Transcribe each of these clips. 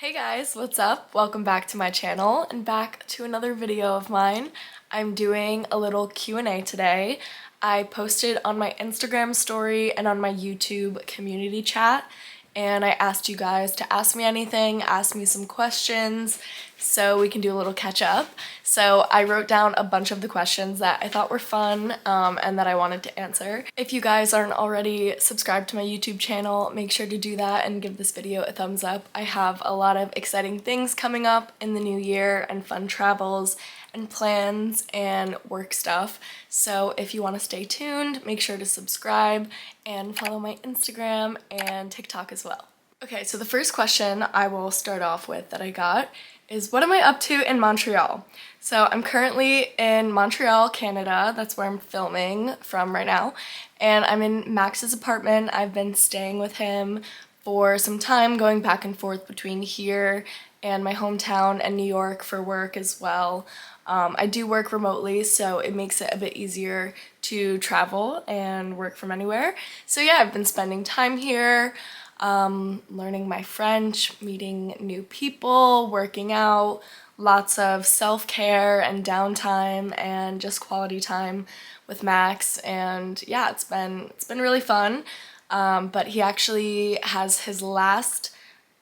Hey guys, what's up? Welcome back to my channel and back to another video of mine. I'm doing a little Q&A today. I posted on my Instagram story and on my YouTube community chat, and I asked you guys to ask me anything, ask me some questions, so we can do a little catch up. So I wrote down a bunch of the questions that I thought were fun and that I wanted to answer. If you guys aren't already subscribed to my YouTube channel, make sure to do that and give this video a thumbs up. I have a lot of exciting things coming up in the new year and fun travels and plans and work stuff. So if you want to stay tuned, make sure to subscribe and follow my Instagram and TikTok as well. Okay, so the first question I will start off with that I got is, what am I up to in Montreal? So I'm currently in Montreal, Canada. That's where I'm filming from right now. And I'm in Max's apartment. I've been staying with him for some time, going back and forth between here and my hometown and New York for work as well. I do work remotely, so it makes it a bit easier to travel and work from anywhere. So yeah, I've been spending time here, learning my French, meeting new people, working out, lots of self-care and downtime and just quality time with Max. And yeah, it's been really fun. But he actually has his last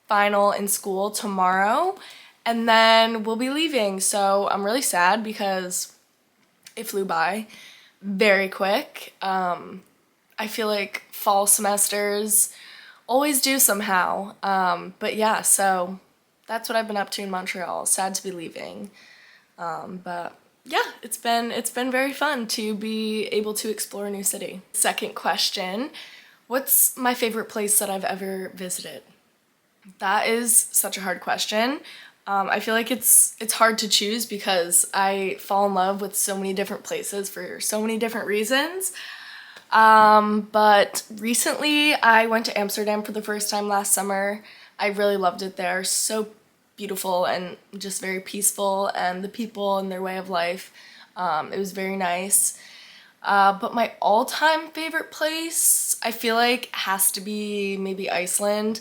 final in school tomorrow, and then we'll be leaving. So I'm really sad because it flew by very quick. I feel like fall semesters always do somehow. But yeah, so that's what I've been up to in Montreal. Sad to be leaving. But yeah, it's been very fun to be able to explore a new city. Second question, what's my favorite place that I've ever visited? That is such a hard question. I feel like it's hard to choose because I fall in love with so many different places for so many different reasons. But recently I went to Amsterdam for the first time last summer. I really loved it there. So beautiful and just very peaceful, and the people and their way of life. It was very nice. But my all-time favorite place, I feel like, has to be maybe Iceland.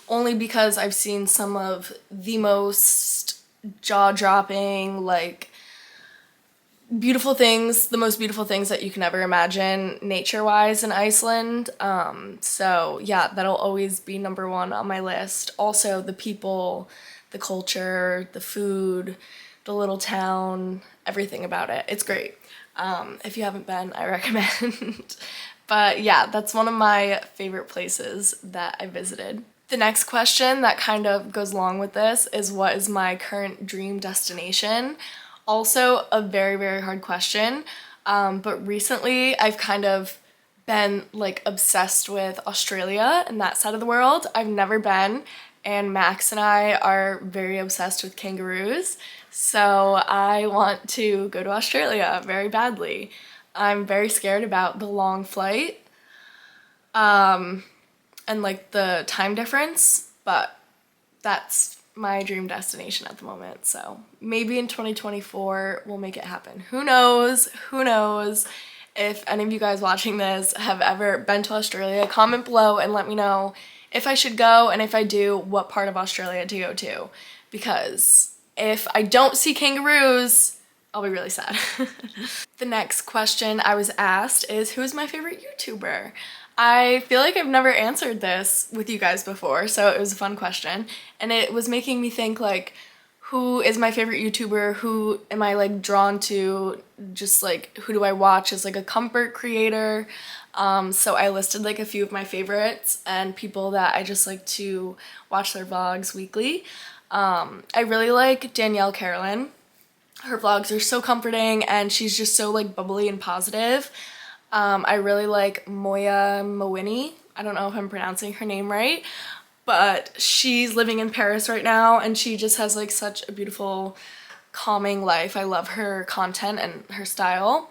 Only because I've seen some of the most jaw-dropping, like, beautiful things, the most beautiful things that you can ever imagine nature-wise in Iceland. So yeah, that'll always be number one on my list. Also, the people, the culture, the food, the little town, everything about it. It's great. If you haven't been, I recommend. But yeah, that's one of my favorite places that I visited. The next question that kind of goes along with this is, what is my current dream destination? Also a very, very hard question, but recently I've kind of been like obsessed with Australia and that side of the world. I've never been, and Max and I are very obsessed with kangaroos, so I want to go to Australia very badly. I'm very scared about the long flight. And like the time difference, but that's my dream destination at the moment. So maybe in 2024 we'll make it happen. Who knows? Who knows? If any of you guys watching this have ever been to Australia, comment below and let me know if I should go, and if I do, what part of Australia to go to. Because if I don't see kangaroos, I'll be really sad. The next question I was asked is, who is my favorite YouTuber? I feel like I've never answered this with you guys before, so it was a fun question. And it was making me think, like, who is my favorite YouTuber? Who am I, like, drawn to? Just, like, who do I watch as, like, a comfort creator? So I listed, like, a few of my favorites and people that I just like to watch their vlogs weekly. I really like Danielle Carolyn. Her vlogs are so comforting, and she's just so, like, bubbly and positive. I really like Moya Mawini. I don't know if I'm pronouncing her name right, but she's living in Paris right now, and she just has like such a beautiful, calming life. I love her content and her style.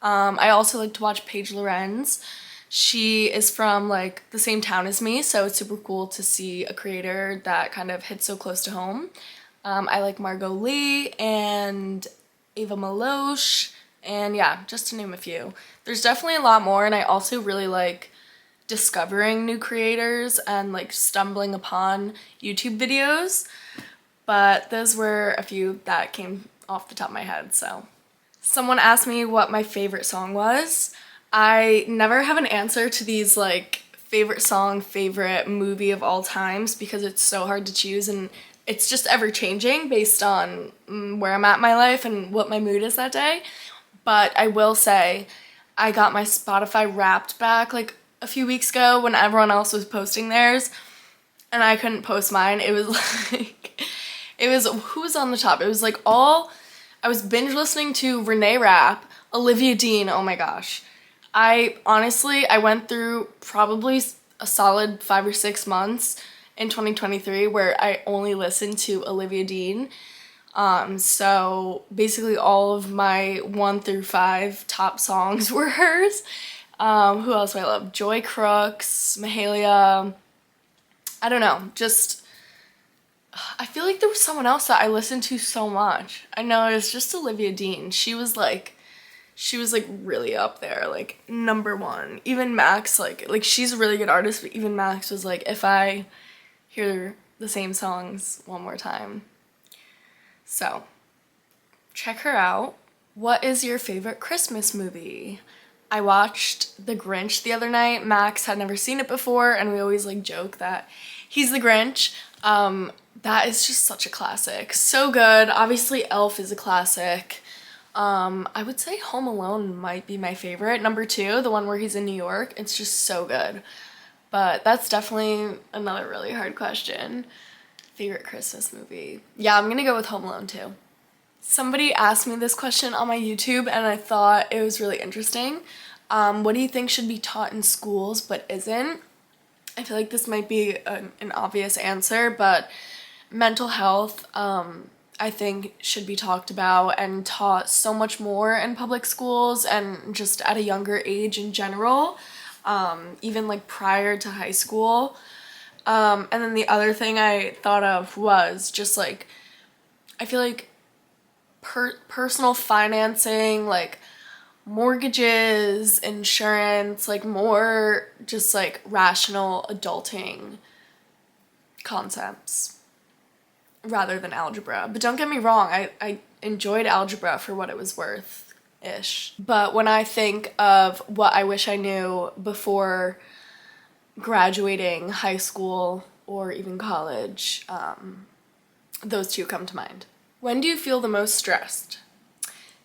I also like to watch Paige Lorenz. She is from like the same town as me, so it's super cool to see a creator that kind of hits so close to home. I like Margot Lee and Ava Maloche. And yeah, just to name a few. There's definitely a lot more, and I also really like discovering new creators and like stumbling upon YouTube videos, but those were a few that came off the top of my head. So someone asked me what my favorite song was. I never have an answer to these like favorite song, favorite movie of all times because it's so hard to choose, and it's just ever changing based on where I'm at in my life and what my mood is that day. But I will say I got my Spotify Wrapped back like a few weeks ago when everyone else was posting theirs and I couldn't post mine. It was like, it was, who was on the top? It was like I was binge listening to Renee Rapp, Olivia Dean, oh my gosh. I went through probably a solid 5 or 6 months in 2023 where I only listened to Olivia Dean. So basically all of my 1 through 5 top songs were hers. Who else do I love? Joy Crooks, Mahalia. I don't know, just, I feel like there was someone else that I listened to so much. I know it was just Olivia Dean. She was like really up there, like #1. Even Max, like she's a really good artist, but even Max was like, if I hear the same songs one more time. So, check her out. What is your favorite Christmas movie? I watched The Grinch the other night. Max had never seen it before, and we always like joke that he's the Grinch. That is just such a classic. So good. Obviously, Elf is a classic. I would say Home Alone might be my favorite. #2, the one where he's in New York. It's just so good. But that's definitely another really hard question. Favorite Christmas movie? Yeah, I'm gonna go with Home Alone too. Somebody asked me this question on my YouTube and I thought it was really interesting. What do you think should be taught in schools but isn't? I feel like this might be an obvious answer, but mental health, I think should be talked about and taught so much more in public schools and just at a younger age in general, even like prior to high school. And then the other thing I thought of was just like, I feel like personal financing, like mortgages, insurance, like more just like rational adulting concepts rather than algebra. But don't get me wrong, I enjoyed algebra for what it was worth-ish. But when I think of what I wish I knew before graduating high school or even college, those two come to mind. When do you feel the most stressed?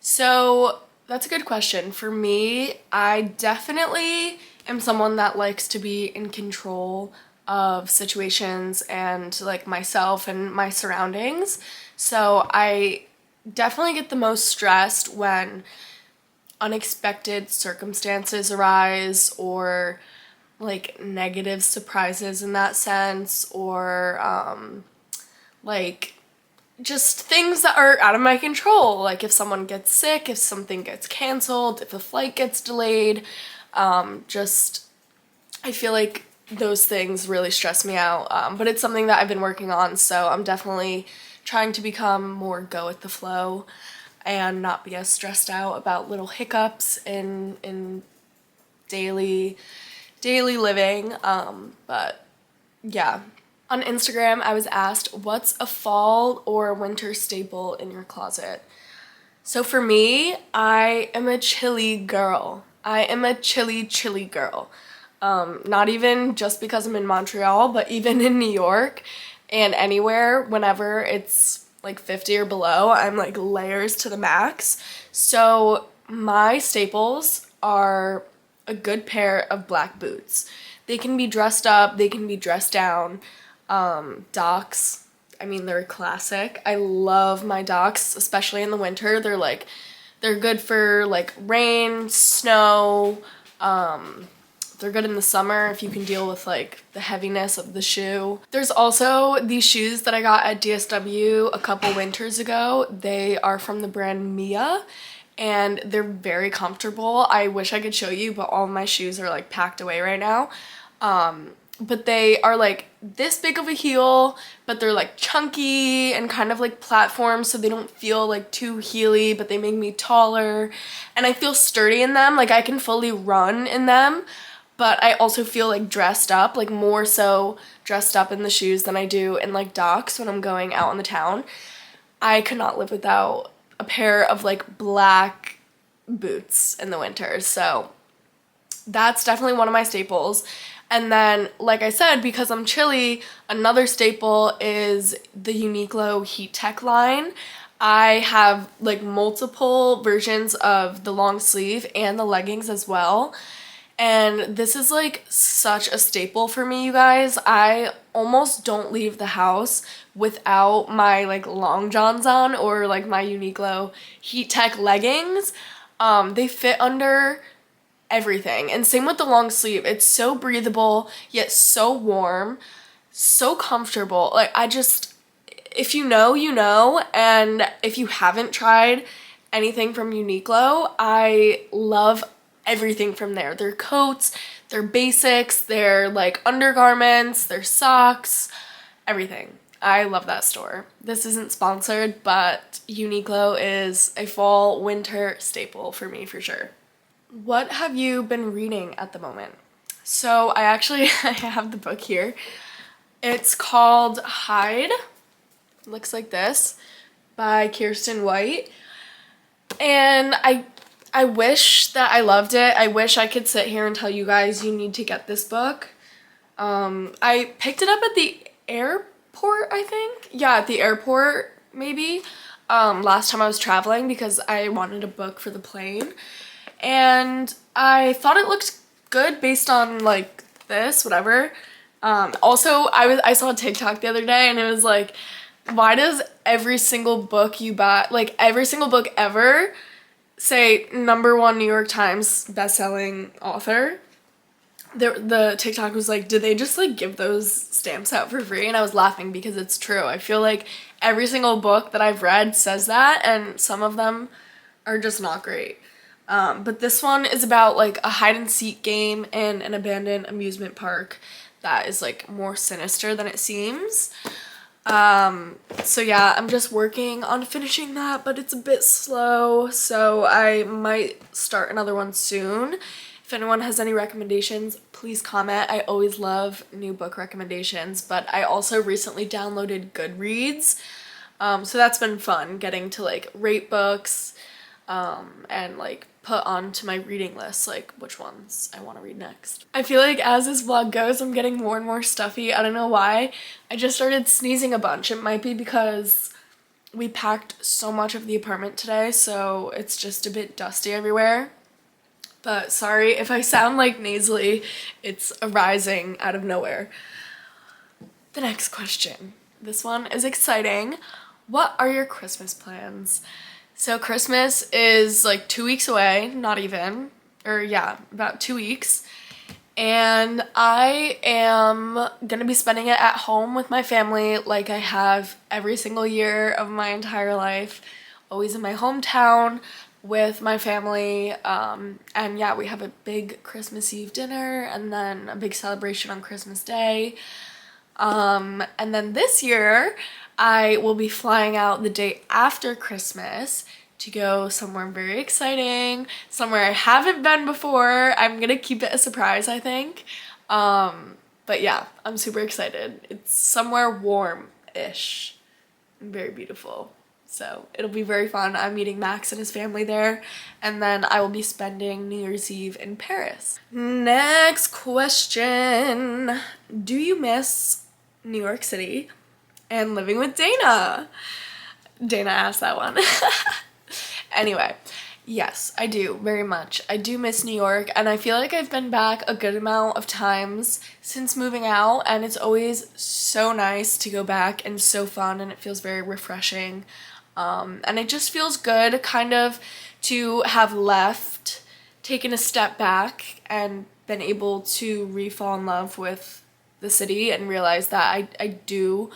So that's a good question. For me, I definitely am someone that likes to be in control of situations and like myself and my surroundings. So I definitely get the most stressed when unexpected circumstances arise or like negative surprises in that sense, or like just things that are out of my control, like if someone gets sick, if something gets canceled, if a flight gets delayed. Just I feel like those things really stress me out, but it's something that I've been working on, so I'm definitely trying to become more go with the flow and not be as stressed out about little hiccups in daily living. But yeah. On Instagram, I was asked, what's a fall or winter staple in your closet? So for me, I am a chilly girl. I am a chilly girl. Not even just because I'm in Montreal, but even in New York and anywhere, whenever it's like 50 or below, I'm like layers to the max. So my staples are a good pair of black boots. They can be dressed up, they can be dressed down. Docs, I mean, they're a classic. I love my Docs, especially in the winter. They're good for like rain, snow. They're good in the summer if you can deal with like the heaviness of the shoe. There's also these shoes that I got at DSW a couple winters ago. They are from the brand Mia and they're very comfortable. I wish I could show you, but all my shoes are like packed away right now. But they are like this big of a heel, but they're like chunky and kind of like platforms, so they don't feel like too heely, but they make me taller and I feel sturdy in them. Like I can fully run in them, but I also feel like dressed up, like more so dressed up in the shoes than I do in like Docs when I'm going out in the town. I could not live without a pair of like black boots in the winter. So that's definitely one of my staples. And then, like I said, because I'm chilly, another staple is the Uniqlo Heat Tech line. I have like multiple versions of the long sleeve and the leggings as well. And this is like such a staple for me, you guys. I almost don't leave the house without my like long johns on or like my Uniqlo Heat Tech leggings. They fit under everything. And same with the long sleeve. It's so breathable, yet so warm, so comfortable. Like if you know, you know. And if you haven't tried anything from Uniqlo, I love everything from there. Their coats, their basics, their like undergarments, their socks, everything. I love that store. This isn't sponsored, but Uniqlo is a fall winter staple for me for sure. What have you been reading at the moment? So I have the book here. It's called Hide. It looks like this, by Kirsten White. And I wish that I loved it. I wish I could sit here and tell you guys you need to get this book. I picked it up at the airport, I think. Yeah, at the airport, maybe. Last time I was traveling because I wanted a book for the plane. And I thought it looked good based on like this, whatever. Also, I saw a TikTok the other day and it was like, why does every single book you buy, like every single book ever, say #1 New York Times bestselling author? The TikTok was like, did they just like give those stamps out for free? And I was laughing because it's true. I feel like every single book that I've read says that, and some of them are just not great. But this one is about like a hide and seek game in an abandoned amusement park that is like more sinister than it seems. So yeah, I'm just working on finishing that, but it's a bit slow, so I might start another one soon. If anyone has any recommendations, please comment. I always love new book recommendations, but I also recently downloaded Goodreads, so that's been fun getting to like rate books, and like put onto my reading list like which ones I want to read next. I feel like as this vlog goes, I'm getting more and more stuffy. I don't know why. I just started sneezing a bunch. It might be because we packed so much of the apartment today, so it's just a bit dusty everywhere. But sorry if I sound like nasally, it's arising out of nowhere. The next question. This one is exciting. What are your Christmas plans? So Christmas is like 2 weeks away, not even, or yeah, about 2 weeks. And I am gonna be spending it at home with my family like I have every single year of my entire life. Always in my hometown with my family. And yeah, we have a big Christmas Eve dinner and then a big celebration on Christmas Day. And then this year, I will be flying out the day after Christmas to go somewhere very exciting, somewhere I haven't been before. I'm gonna keep it a surprise, I think. But yeah, I'm super excited. It's somewhere warm-ish and very beautiful. So it'll be very fun. I'm meeting Max and his family there, and then I will be spending New Year's Eve in Paris. Next question. Do you miss New York City and living with Dana? Dana asked that one. Anyway, yes, I do, very much. I do miss New York, and I feel like I've been back a good amount of times since moving out, and it's always so nice to go back and so fun, and it feels very refreshing. And it just feels good kind of to have left, taken a step back, and been able to re-fall in love with the city and realize that I do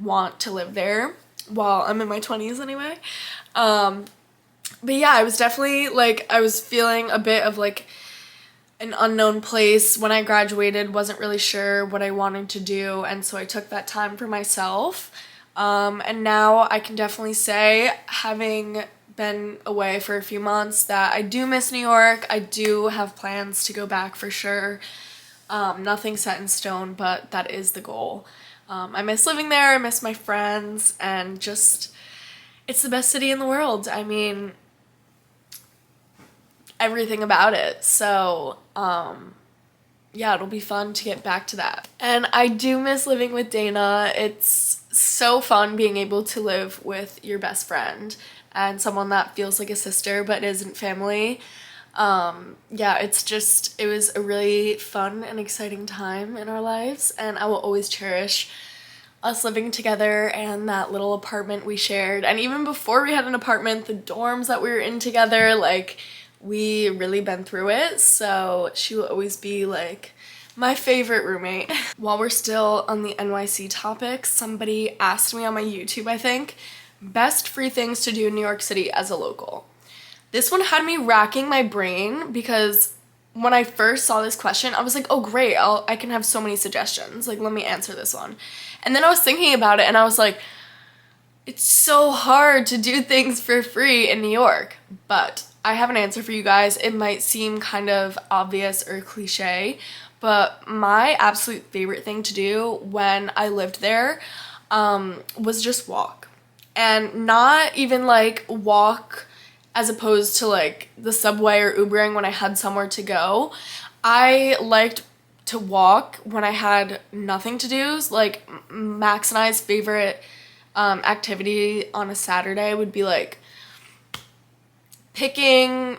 want to live there while I'm in my 20s anyway. But yeah, I was definitely like, I was feeling a bit of like an unknown place when I graduated, wasn't really sure what I wanted to do, and so I took that time for myself. And now I can definitely say, having been away for a few months that I do miss New York. I do have plans to go back for sure. Nothing set in stone, but that is the goal. I miss living there, I miss my friends, and just, it's the best city in the world. I mean, everything about it. So, yeah, it'll be fun to get back to that. And I do miss living with Dana. It's so fun being able to live with your best friend and someone that feels like a sister but isn't family. Yeah, it was a really fun and exciting time in our lives, and I will always cherish us living together and that little apartment we shared. And even before we had an apartment, the dorms that we were in together, like, we really been through it, so she will always be like my favorite roommate. While we're still on the NYC topic, somebody asked me on my YouTube, I think, best free things to do in New York City as a local. This one had me racking my brain because when I first saw this question, I was like, oh great, I can have so many suggestions, like let me answer this one. And then I was thinking about it and I was like, it's so hard to do things for free in New York, but I have an answer for you guys. It might seem kind of obvious or cliche, but my absolute favorite thing to do when I lived there was just walk. And not even like walk as opposed to like the subway or Ubering when I had somewhere to go. I liked to walk when I had nothing to do. Like Max and I's favorite activity on a Saturday would be like picking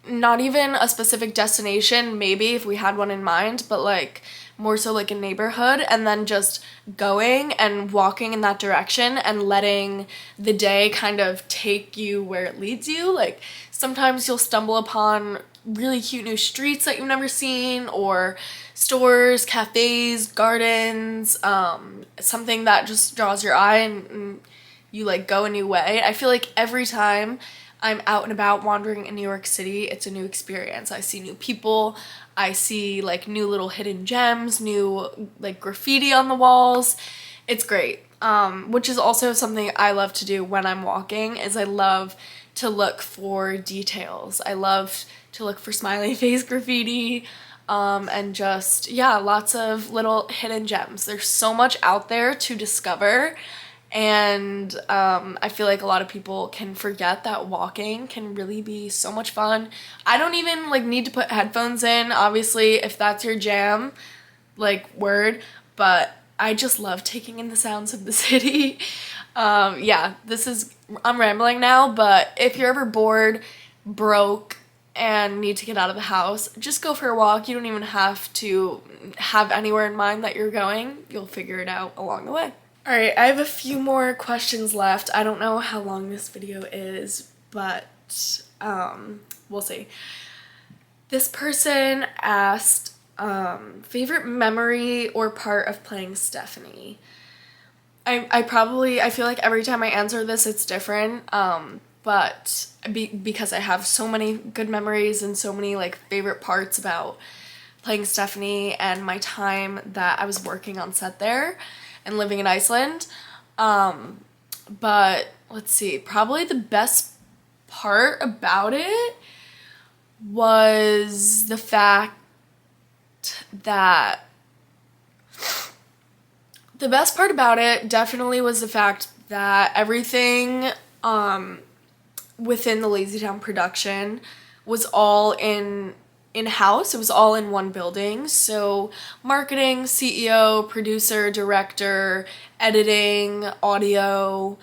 not even a specific destination, maybe if we had one in mind, but like more so like a neighborhood, and then just going and walking in that direction and letting the day kind of take you where it leads you. Like sometimes you'll stumble upon really cute new streets that you've never seen, or stores, cafes, gardens, something that just draws your eye and you like go a new way. I feel like every time I'm out and about wandering in New York City, it's a new experience. I see new people, I see like new little hidden gems, new like graffiti on the walls. It's great. Which is also something I love to do when I'm walking, is I love to look for details. I love to look for smiley face graffiti, and just, yeah, lots of little hidden gems. There's so much out there to discover. And I feel like a lot of people can forget that walking can really be so much fun. I don't even like need to put headphones in, obviously, if that's your jam, like word, but I just love taking in the sounds of the city. Yeah, I'm rambling now, but if you're ever bored, broke, and need to get out of the house, just go for a walk. You don't even have to have anywhere in mind that you're going. You'll figure it out along the way. Alright, I have a few more questions left. I don't know how long this video is, but we'll see. This person asked, favorite memory or part of playing Stephanie. I feel like every time I answer this it's different, but because I have so many good memories and so many like favorite parts about playing Stephanie and my time that I was working on set there and living in Iceland. But let's see, probably the best part about it was the fact that definitely was the fact that everything within the Lazytown production was all in-house. It was all in one building. So marketing, CEO, producer, director, editing, audio,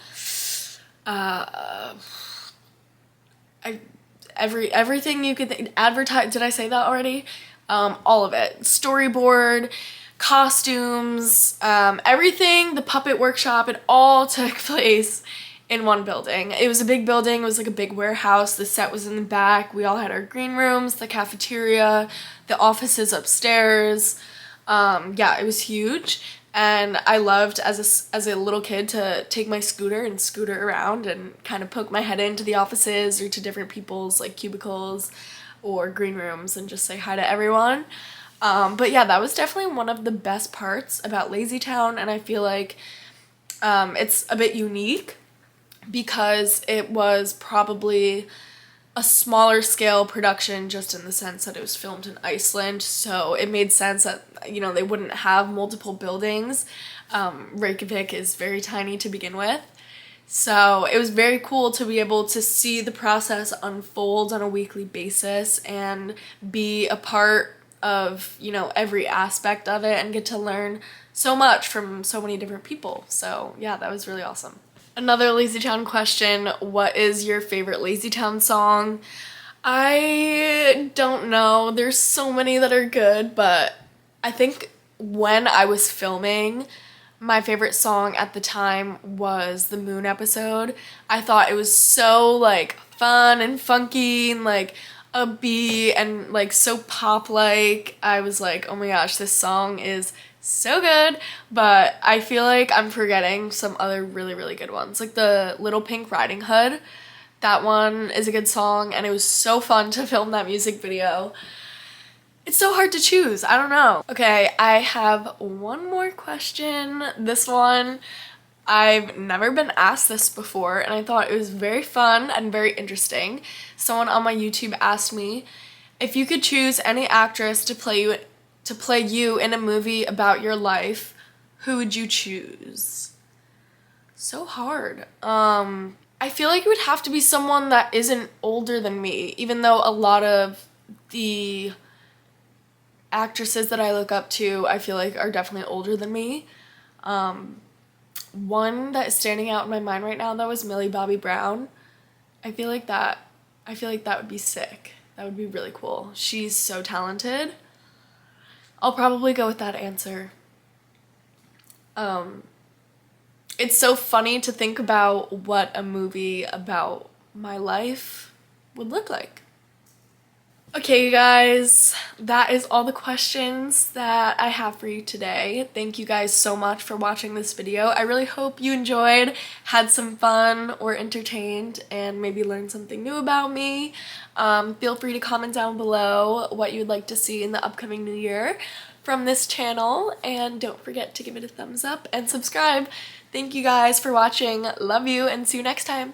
everything you could think, advertise, did I say that already? All of it. Storyboard, costumes, everything, the puppet workshop, it all took place in one building. It was a big building, it was like a big warehouse, the set was in the back, we all had our green rooms, the cafeteria, the offices upstairs. Yeah, it was huge, and I loved as a little kid to take my scooter and scooter around and kind of poke my head into the offices or to different people's like cubicles or green rooms and just say hi to everyone. But yeah, that was definitely one of the best parts about Lazytown, and I feel like it's a bit unique because it was probably a smaller scale production, just in the sense that it was filmed in Iceland, so it made sense that, you know, they wouldn't have multiple buildings. Reykjavik is very tiny to begin with. So it was very cool to be able to see the process unfold on a weekly basis and be a part of, you know, every aspect of it and get to learn so much from so many different people. So yeah, that was really awesome. Another LazyTown question: what is your favorite LazyTown song? I don't know. There's so many that are good, but I think when I was filming, my favorite song at the time was the Moon episode. I thought it was so like fun and funky and like upbeat and like so pop-like. I was like, oh my gosh, this song is so good, but I feel like I'm forgetting some other really, really good ones. Like the Little Pink Riding Hood. That one is a good song, and it was so fun to film that music video. It's so hard to choose. I don't know. Okay, I have one more question. This one, I've never been asked this before, and I thought it was very fun and very interesting. Someone on my YouTube asked me, if you could choose any actress to play you in a movie about your life, who would you choose? So hard. I feel like it would have to be someone that isn't older than me, even though a lot of the actresses that I look up to, I feel like, are definitely older than me. One that is standing out in my mind right now, though, is Millie Bobby Brown. I feel like that would be sick. That would be really cool. She's so talented. I'll probably go with that answer. It's so funny to think about what a movie about my life would look like. Okay, you guys, that is all the questions that I have for you today. Thank you guys so much for watching this video. I really hope you enjoyed, had some fun, or entertained, and maybe learned something new about me. Feel free to comment down below what you'd like to see in the upcoming new year from this channel, and don't forget to give it a thumbs up and subscribe. Thank you guys for watching. Love you, and see you next time.